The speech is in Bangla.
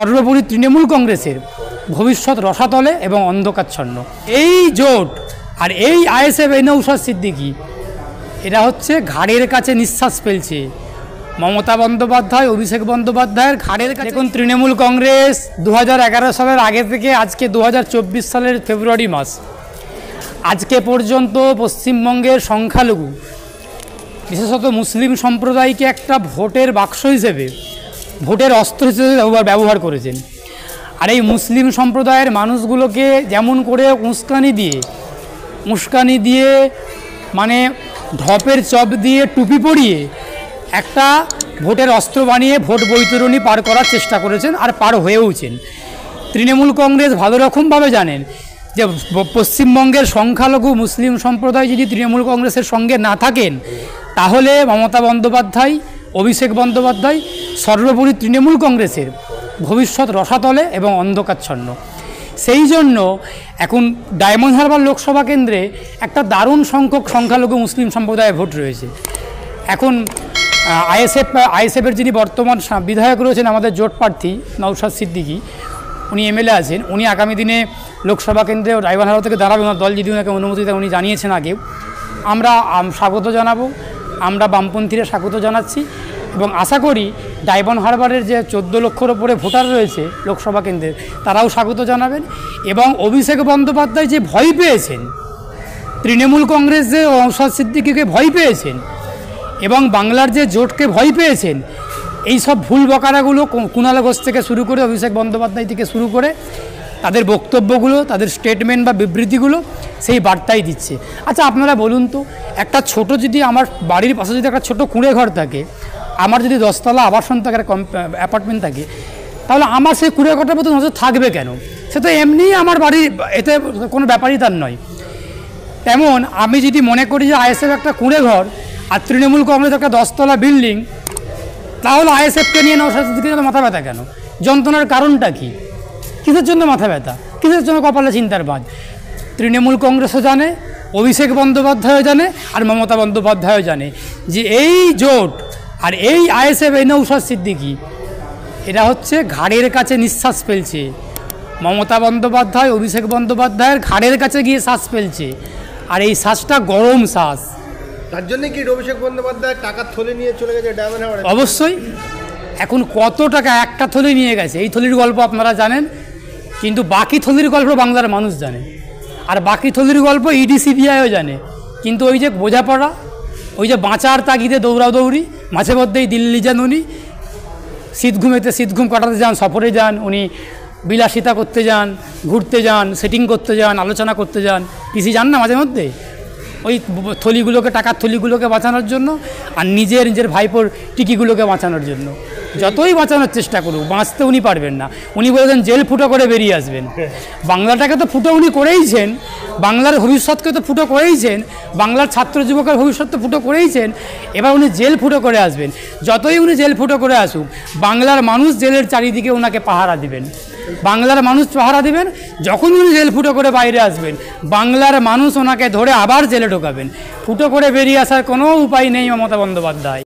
সর্বোপরি তৃণমূল কংগ্রেসের ভবিষ্যৎ রসাতলে এবং অন্ধকারচ্ছন্ন। এই জোট আর এই আইএসএফ নৌশাদ সিদ্দিকী এরা হচ্ছে ঘাড়ের কাছে নিঃশ্বাস ফেলছে। মমতা বন্দ্যোপাধ্যায়, অভিষেক বন্দ্যোপাধ্যায়ের ঘাড়ের কাছে। দেখুন, তৃণমূল কংগ্রেস 2011 সালের আগে থেকে আজকে 2024 সালের ফেব্রুয়ারি মাস আজকে পর্যন্ত পশ্চিমবঙ্গের সংখ্যালঘু বিশেষত মুসলিম সম্প্রদায়কে একটা ভোটের বাক্স হিসেবে, ভোটের অস্ত্র হিসেবে ব্যবহার করেছেন। আর এই মুসলিম সম্প্রদায়ের মানুষগুলোকে যেমন করে উস্কানি দিয়ে মানে ঢপের চপ দিয়ে টুপি পরিয়ে একটা ভোটের অস্ত্র বানিয়ে ভোট বৈতরণী পার করার চেষ্টা করেছেন, আর পার হয়েওছেন। তৃণমূল কংগ্রেস ভালো রকমভাবে জানেন যে পশ্চিমবঙ্গের সংখ্যালঘু মুসলিম সম্প্রদায় যদি তৃণমূল কংগ্রেসের সঙ্গে না থাকেন, তাহলে মমতা বন্দ্যোপাধ্যায়, অভিষেক বন্দ্যোপাধ্যায়, সর্বোপরি তৃণমূল কংগ্রেসের ভবিষ্যৎ রসাতলে এবং অন্ধকারচ্ছন্ন। সেই জন্য এখন ডায়মন্ড হারবার লোকসভা কেন্দ্রে একটা দারুণ সংখ্যক সংখ্যালঘু মুসলিম সম্প্রদায়ের ভোট রয়েছে। এখন আইএসএফের যিনি বর্তমান বিধায়ক রয়েছেন, আমাদের জোট প্রার্থী নৌশাদ সিদ্দিকী, উনি এমএলএ আছেন। উনি আগামী দিনে লোকসভা কেন্দ্রে ডায়মন্ড হারবার থেকে দাঁড়াবেন। ওনার দল যদি ওনাকে অনুমতি দেয়, উনি জানিয়েছেন আগেও। আমরা স্বাগত জানাবো, আমরা বামপন্থীরা স্বাগত জানাচ্ছি এবং আশা করি ডায়মন্ড হারবারের যে 14 লক্ষর ওপরে ভোটার রয়েছে লোকসভা কেন্দ্রে, তারাও স্বাগত জানাবেন। এবং অভিষেক বন্দ্যোপাধ্যায় যে ভয় পেয়েছেন, তৃণমূল কংগ্রেস যে নৌশাদ সিদ্দিকীকে ভয় পেয়েছেন এবং বাংলার যে জোটকে ভয় পেয়েছেন, এই সব ভুল বকারাগুলো কুণাল ঘোষ থেকে শুরু করে অভিষেক বন্দ্যোপাধ্যায় থেকে শুরু করে তাদের বক্তব্যগুলো, তাদের স্টেটমেন্ট বা বিবৃতিগুলো সেই বার্তাই দিচ্ছে। আচ্ছা, আপনারা বলুন তো, একটা ছোট যদি আমার বাড়ির পাশে যদি একটা ছোট কুঁড়ে ঘর থাকে, আমার যদি 10 তলা আবাসন থাকে, অ্যাপার্টমেন্ট থাকে, তাহলে আমার সেই কুঁড়ে ঘরটার প্রতি নজর থাকবে কেন? সে তো এমনিই আমার বাড়ি, এতে কোনো ব্যাপারই তার নয়। তেমন আমি যদি মনে করি যে আইএসএফ একটা কুঁড়ে ঘর আর তৃণমূল কংগ্রেস একটা 10 তলা বিল্ডিং, তাহলে আইএসএফকে নিয়ে নৌশাদ সিদ্দিকীর মাথা ব্যথা কেন? যন্ত্রণার কারণটা কী? কিসের জন্য মাথা ব্যথা? কিসের জন্য কপালে চিন্তার বাজ? তৃণমূল কংগ্রেসও জানে, অভিষেক বন্দ্যোপাধ্যায়ও জানে, আর মমতা বন্দ্যোপাধ্যায়ও জানে যে এই জোট আর এই আইএসএফ নৌশাদ সিদ্দিকী এরা হচ্ছে ঘাড়ের কাছে নিঃশ্বাস ফেলছে। মমতা বন্দ্যোপাধ্যায়, অভিষেক বন্দ্যোপাধ্যায়ের ঘাড়ের কাছে গিয়ে শ্বাস ফেলছে, আর এই শ্বাসটা গরম শ্বাস। তার জন্য কি অভিষেক বন্দ্যোপাধ্যায় টাকার থলি নিয়ে চলে গেছে ডায়মন্ড হারবারে? অবশ্যই। এখন কত টাকা একটা থলি নিয়ে গেছে, এই থলির গল্প আপনারা জানেন, কিন্তু বাকি থলির গল্প বাংলার মানুষ জানে। আর বাকি থলির গল্প ইডি সিবিআইও জানে। কিন্তু ওই যে বোঝাপড়া, ওই যে বাঁচার তাগিদে দৌড়াদৌড়ি, মাঝে মধ্যেই দিল্লি যান উনি, শীতঘুম কাটাতে যান, সফরে যান, উনি বিলাসিতা করতে যান, ঘুরতে যান, সেটিং করতে যান, আলোচনা করতে যান, পিসি যান না মাঝে মধ্যে ওই থলিগুলোকে, টাকার থলিগুলোকে বাঁচানোর জন্য, আর নিজের ভাইপোর টিকিগুলোকে বাঁচানোর জন্য। যতই বাঁচানোর চেষ্টা করুক, বাঁচতে উনি পারবেন না। উনি বলেছেন জেল ফুটো করে বেরিয়ে আসবেন। বাংলাটাকে তো ফুটো উনি করেইছেন, বাংলার ভবিষ্যৎকে তো ফুটো করেইছেন, বাংলার ছাত্র যুবকের ভবিষ্যৎ তো ফুটো করেইছেন। এবার উনি জেল ফুটো করে আসবেন। যতই উনি জেল ফুটো করে আসুক, বাংলার মানুষ জেলের চারিদিকে ওনাকে পাহারা দিবেন। বাংলার মানুষ পাহারা দিবেন। যখন উনি জেল ফুটো করে বাইরে আসবেন, বাংলার মানুষ ওনাকে ধরে আবার জেলে ঢোকাবেন। ফুটো করে বেরিয়ে আসার কোনো উপায় নেই মমতা বন্দ্যোপাধ্যায়।